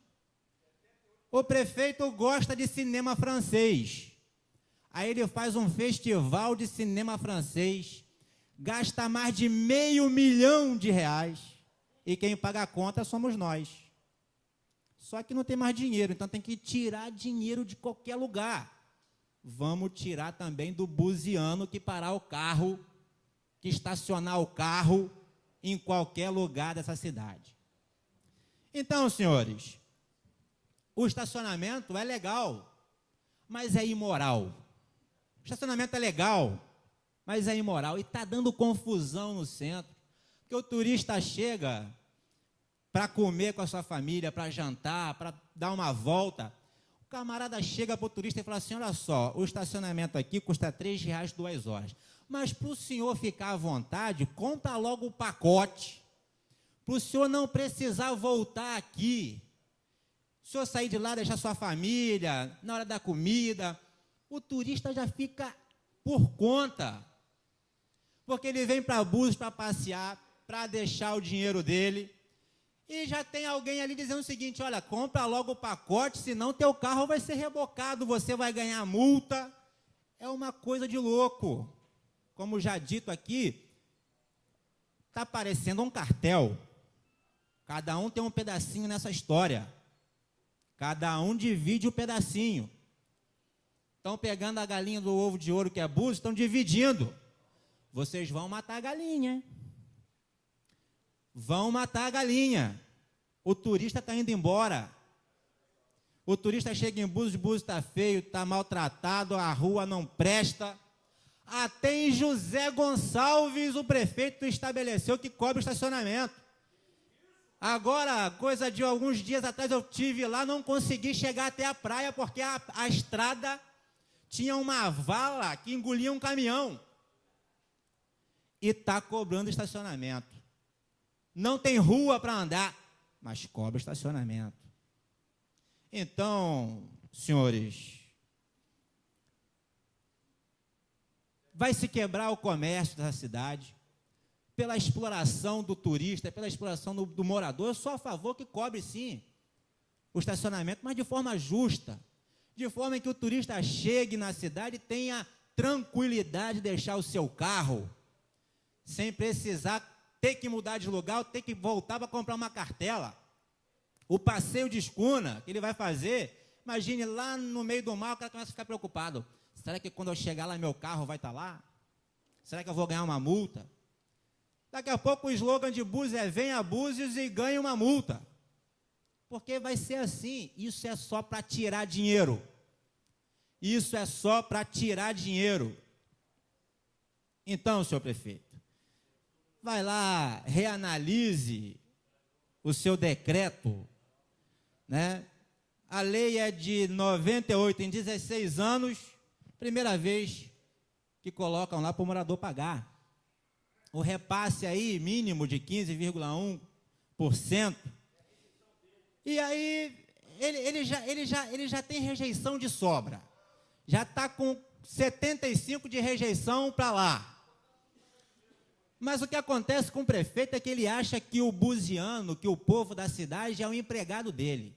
O prefeito gosta de cinema francês. Aí ele faz um festival de cinema francês, gasta mais de R$500 milhão, e quem paga a conta somos nós. Só que não tem mais dinheiro, então tem que tirar dinheiro de qualquer lugar. Vamos tirar também do buziano que parar o carro, que estacionar o carro em qualquer lugar dessa cidade. Então, senhores, o estacionamento é legal, mas é imoral. O estacionamento é legal, mas é imoral. E está dando confusão no centro, porque o turista chega para comer com a sua família, para jantar, para dar uma volta. O camarada chega para o turista e fala assim, olha só, o estacionamento aqui custa R$3 2 horas. Mas para o senhor ficar à vontade, compra logo o pacote. Para o senhor não precisar voltar aqui. O senhor sair de lá, deixar sua família, na hora da comida, o turista já fica por conta. Porque ele vem para Búzios para passear, para deixar o dinheiro dele. E já tem alguém ali dizendo o seguinte, olha, compra logo o pacote, senão teu carro vai ser rebocado, você vai ganhar multa. É uma coisa de louco. Como já dito aqui, está parecendo um cartel. Cada um tem um pedacinho nessa história. Cada um divide o pedacinho. Estão pegando a galinha do ovo de ouro que é Búzios, estão dividindo. Vocês vão matar a galinha. Vão matar a galinha. O turista está indo embora. O turista chega em Búzios está feio, está maltratado, a rua não presta. Até em José Gonçalves, o prefeito estabeleceu que cobre o estacionamento. Agora, coisa de alguns dias atrás, eu tive lá, não consegui chegar até a praia, porque a estrada tinha uma vala que engolia um caminhão. E está cobrando estacionamento. Não tem rua para andar, mas cobra estacionamento. Então, senhores, vai se quebrar o comércio dessa cidade, pela exploração do turista, pela exploração do morador. Eu sou a favor que cobre, sim, o estacionamento, mas de forma justa, de forma que o turista chegue na cidade e tenha tranquilidade de deixar o seu carro, sem precisar ter que mudar de lugar, ou ter que voltar para comprar uma cartela. O passeio de escuna que ele vai fazer, imagine lá no meio do mar, o cara começa a ficar preocupado. Será que quando eu chegar lá, meu carro vai estar lá? Será que eu vou ganhar uma multa? Daqui a pouco o slogan de Búzios é venha a Búzios e ganhe uma multa. Porque vai ser assim, isso é só para tirar dinheiro. Isso é só para tirar dinheiro. Então, senhor prefeito, vai lá, reanalise o seu decreto, né? A lei é de 98, em 16 anos, primeira vez que colocam lá para o morador pagar. O repasse aí mínimo de 15,1%. E aí ele já tem rejeição de sobra. Já está com 75 de rejeição para lá. Mas o que acontece com o prefeito é que ele acha que o buziano, que o povo da cidade é um empregado dele.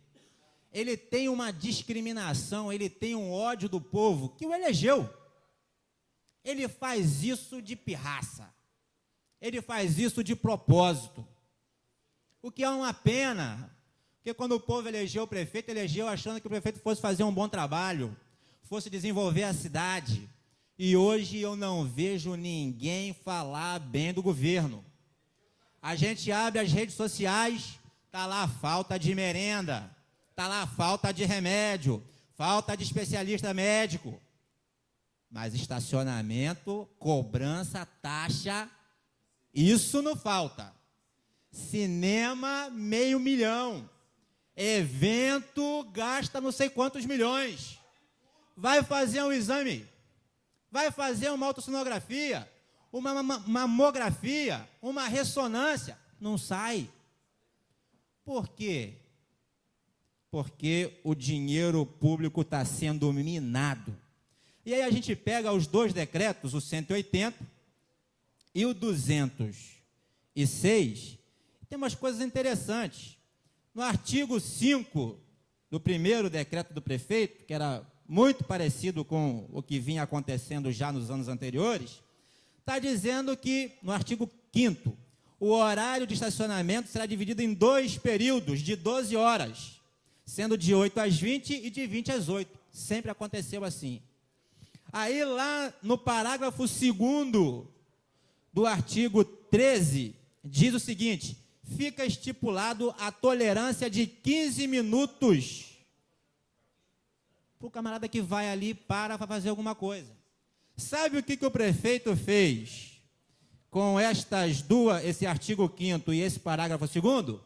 Ele tem uma discriminação, ele tem um ódio do povo que o elegeu. Ele faz isso de pirraça. Ele faz isso de propósito. O que é uma pena, porque quando o povo elegeu o prefeito, elegeu achando que o prefeito fosse fazer um bom trabalho, fosse desenvolver a cidade. E hoje eu não vejo ninguém falar bem do governo. A gente abre as redes sociais, está lá a falta de merenda, está lá a falta de remédio, falta de especialista médico. Mas estacionamento, cobrança, taxa, isso não falta. Cinema, 500 mil. Evento, gasta não sei quantos milhões. Vai fazer um exame, vai fazer uma ultrassonografia, uma mamografia, uma ressonância, não sai. Por quê? Porque o dinheiro público está sendo minado. E aí a gente pega os dois decretos, o 180 e o 206, tem umas coisas interessantes. No artigo 5 do primeiro decreto do prefeito, que era muito parecido com o que vinha acontecendo já nos anos anteriores, está dizendo que, no artigo 5º, o horário de estacionamento será dividido em 2 períodos de 12 horas, sendo de 8 às 20 e de 20 às 8. Sempre aconteceu assim. Aí, lá no parágrafo 2º do artigo 13, diz o seguinte: fica estipulado a tolerância de 15 minutos para o camarada que vai ali para fazer alguma coisa. Sabe o que o prefeito fez com esse artigo 5º e esse parágrafo 2º?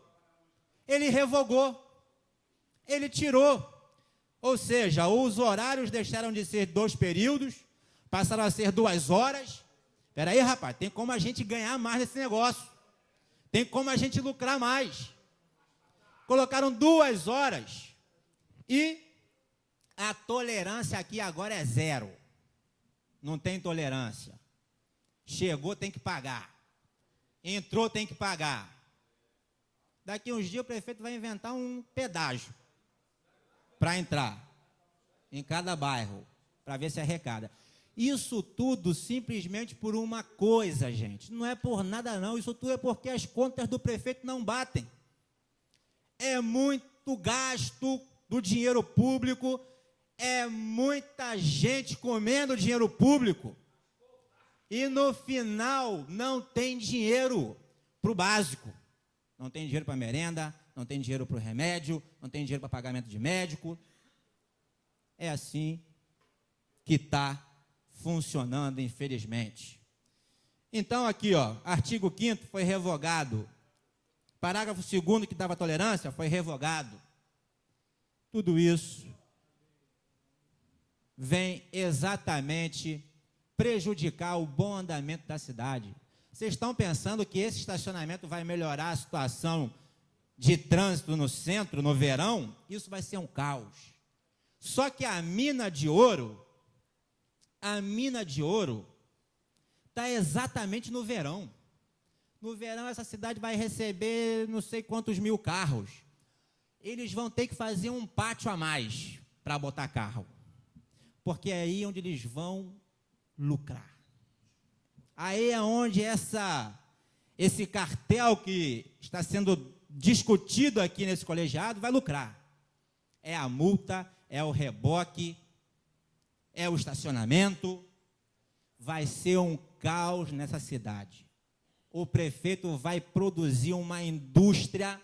Ele revogou, ele tirou. Ou seja, os horários deixaram de ser 2 períodos, passaram a ser 2 horas. Espera aí, rapaz, tem como a gente ganhar mais nesse negócio. Tem como a gente lucrar mais. Colocaram 2 horas e a tolerância aqui agora é 0. Não tem tolerância. Chegou, tem que pagar. Entrou, tem que pagar. Daqui uns dias o prefeito vai inventar um pedágio para entrar em cada bairro, para ver se arrecada. Isso tudo simplesmente por uma coisa, gente. Não é por nada não, isso tudo é porque as contas do prefeito não batem. É muito gasto do dinheiro público, é muita gente comendo dinheiro público e no final não tem dinheiro para o básico. Não tem dinheiro para merenda, não tem dinheiro para o remédio, não tem dinheiro para pagamento de médico. É assim que está funcionando, infelizmente. Então, aqui, ó, artigo 5º foi revogado. Parágrafo 2º, que dava tolerância, foi revogado. Tudo isso vem exatamente prejudicar o bom andamento da cidade. Vocês estão pensando que esse estacionamento vai melhorar a situação de trânsito no centro, no verão? Isso vai ser um caos. Só que a mina de ouro está exatamente no verão. No verão, essa cidade vai receber não sei quantos mil carros. Eles vão ter que fazer um pátio a mais para botar carro. Porque é aí onde eles vão lucrar. Aí é onde esse cartel que está sendo discutido aqui nesse colegiado vai lucrar. É a multa, é o reboque, é o estacionamento. Vai ser um caos nessa cidade. O prefeito vai produzir uma indústria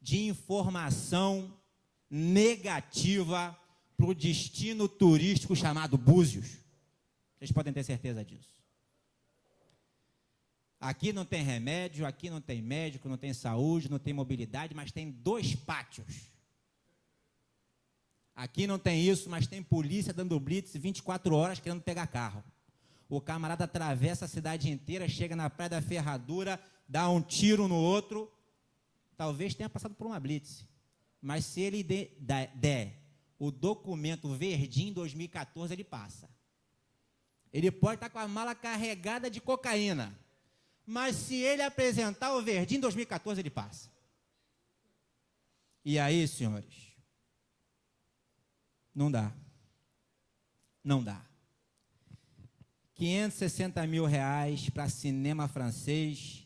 de informação negativa para o destino turístico chamado Búzios. Vocês podem ter certeza disso. Aqui não tem remédio, aqui não tem médico, não tem saúde, não tem mobilidade, mas tem 2 pátios. Aqui não tem isso, mas tem polícia dando blitz 24 horas querendo pegar carro. O camarada atravessa a cidade inteira, chega na Praia da Ferradura, dá um tiro no outro, talvez tenha passado por uma blitz. Mas se ele der o documento verdinho em 2014, ele passa. Ele pode estar com a mala carregada de cocaína, mas se ele apresentar o verdinho em 2014, ele passa. E aí, senhores, não dá. Não dá. 560 mil reais para cinema francês,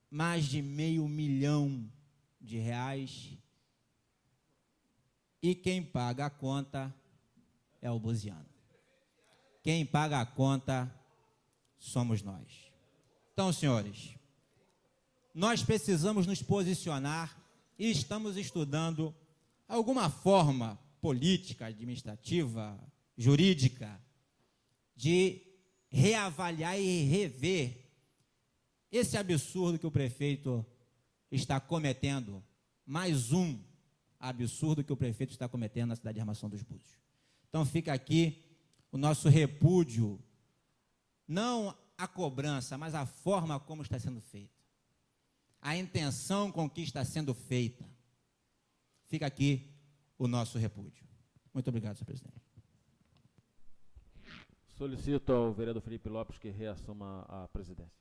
mais de R$500 mil. E quem paga a conta é o Buziano. Quem paga a conta somos nós. Então, senhores, nós precisamos nos posicionar e estamos estudando alguma forma política, administrativa, jurídica, de reavaliar e rever esse absurdo que o prefeito está cometendo, mais um absurdo que o prefeito está cometendo na cidade de Armação dos Búzios. Então fica aqui o nosso repúdio, não a cobrança, mas a forma como está sendo feita, a intenção com que está sendo feita. Fica aqui o nosso repúdio. Muito obrigado, senhor presidente. Solicito ao vereador Felipe Lopes que reassuma a presidência.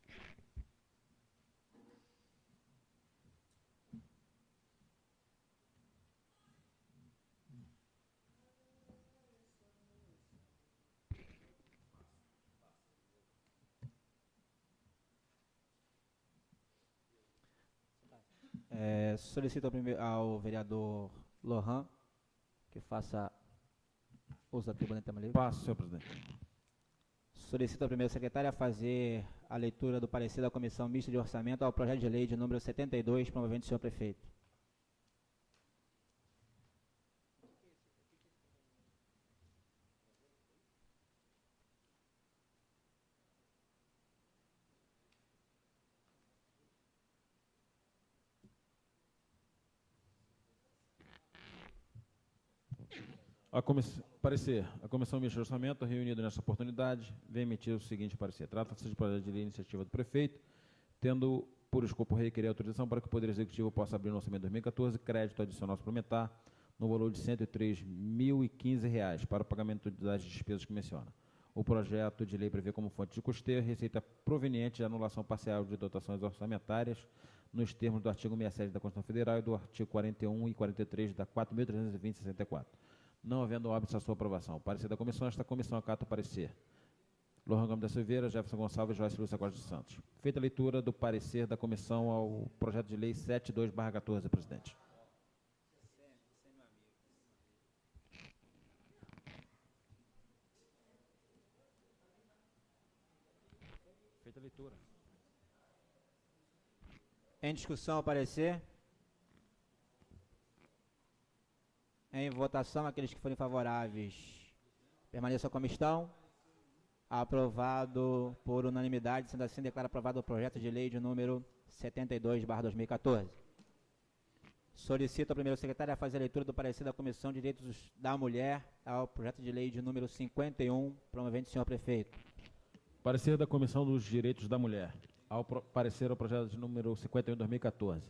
Solicito ao vereador Lohan que faça uso da tribuna em tema livre. Passo, senhor presidente. Solicito ao primeiro secretário a fazer a leitura do parecer da Comissão Mista de Orçamento ao projeto de lei de número 72, promovendo o senhor prefeito. Parecer. A Comissão Mista de Orçamento, reunida nesta oportunidade, vem emitir o seguinte parecer. Trata-se de projeto de lei iniciativa do prefeito, tendo por escopo requerer autorização para que o Poder Executivo possa abrir no orçamento de 2014 crédito adicional suplementar no valor de R$ 103.015 para o pagamento das despesas que menciona. O projeto de lei prevê como fonte de custeio receita proveniente de anulação parcial de dotações orçamentárias nos termos do artigo 67 da Constituição Federal e do artigo 41 e 43 da 4.320/64. Não havendo óbitos à sua aprovação. Parecer da comissão, esta comissão acata o parecer. Lohan Gomes da Silveira, Jefferson Gonçalves e Joyce Lúcia Costa dos Santos. Feita a leitura do parecer da comissão ao projeto de lei 72/14, presidente. Feita a leitura. Em discussão, o parecer. Em votação, aqueles que forem favoráveis, permaneçam como estão. Aprovado por unanimidade, sendo assim, declara aprovado o projeto de lei de número 72/2014. Solicito ao primeiro secretário a fazer a leitura do parecer da Comissão de Direitos da Mulher ao projeto de lei de número 51, promovendo o senhor prefeito. Parecer da Comissão dos Direitos da Mulher ao parecer ao projeto de número 51/2014.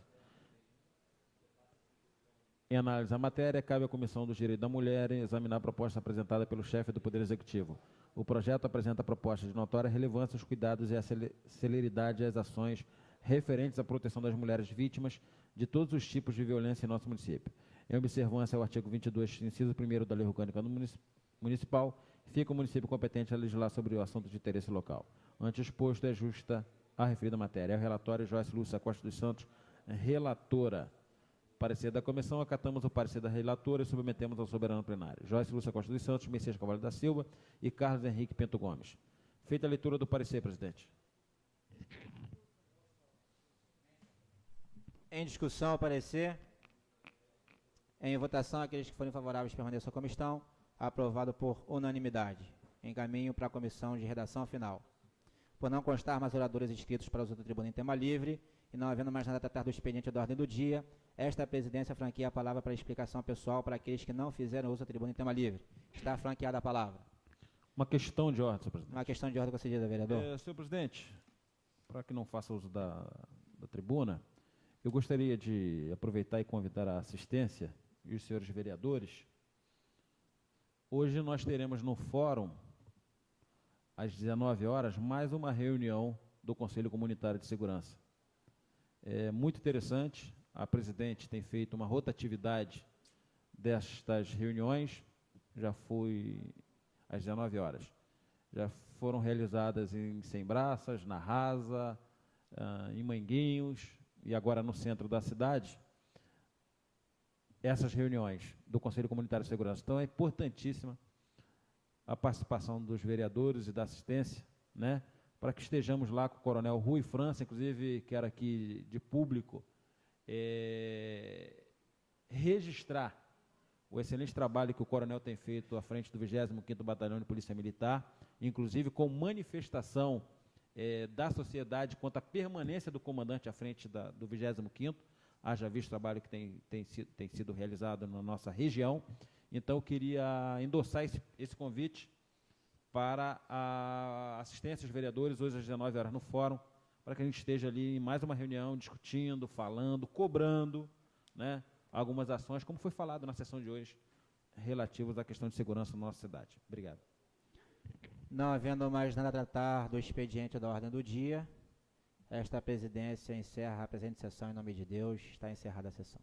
Em análise da matéria, cabe à Comissão dos Direitos da Mulher examinar a proposta apresentada pelo chefe do Poder Executivo. O projeto apresenta propostas de notória relevância aos cuidados e à celeridade às ações referentes à proteção das mulheres vítimas de todos os tipos de violência em nosso município. Em observância ao artigo 22, inciso 1º da Lei Orgânica Municipal, fica o município competente a legislar sobre o assunto de interesse local. Ante exposto, é justa a referida matéria. É o relatório Joyce Lúcia Costa dos Santos, relatora. Parecer da comissão, acatamos o parecer da relatora e submetemos ao soberano plenário. Joyce Lúcia Costa dos Santos, Messias Carvalho da Silva e Carlos Henrique Pinto Gomes. Feita a leitura do parecer, presidente. Em discussão, o parecer. Em votação, aqueles que forem favoráveis permaneçam como estão. Aprovado por unanimidade. Encaminho para a comissão de redação final. Por não constar mais oradores inscritos para o uso da tribuna em tema livre e não havendo mais nada a tratar do expediente da ordem do dia, esta presidência franqueia a palavra para explicação pessoal para aqueles que não fizeram uso da tribuna em tema livre. Está franqueada a palavra. Uma questão de ordem, senhor presidente. Uma questão de ordem concedida, vereador. Senhor presidente, para que não faça uso da tribuna, eu gostaria de aproveitar e convidar a assistência e os senhores vereadores. Hoje nós teremos no fórum, às 19 horas, mais uma reunião do Conselho Comunitário de Segurança. É muito interessante, a presidente tem feito uma rotatividade destas reuniões, já foi às 19 horas. Já foram realizadas em Sembraças, na Rasa, em Manguinhos e agora no centro da cidade, essas reuniões do Conselho Comunitário de Segurança. Então é importantíssima a participação dos vereadores e da assistência, né, para que estejamos lá com o Coronel Rui França, inclusive quero aqui de público registrar o excelente trabalho que o coronel tem feito à frente do 25º Batalhão de Polícia Militar, inclusive com manifestação da sociedade quanto à permanência do comandante à frente do 25º, haja visto o trabalho que tem sido realizado na nossa região. Então, eu queria endossar esse convite para a assistência dos vereadores, hoje às 19 horas no fórum, para que a gente esteja ali em mais uma reunião, discutindo, falando, cobrando, né, algumas ações, como foi falado na sessão de hoje, relativas à questão de segurança na nossa cidade. Obrigado. Não havendo mais nada a tratar do expediente da ordem do dia, esta presidência encerra a presente sessão em nome de Deus. Está encerrada a sessão.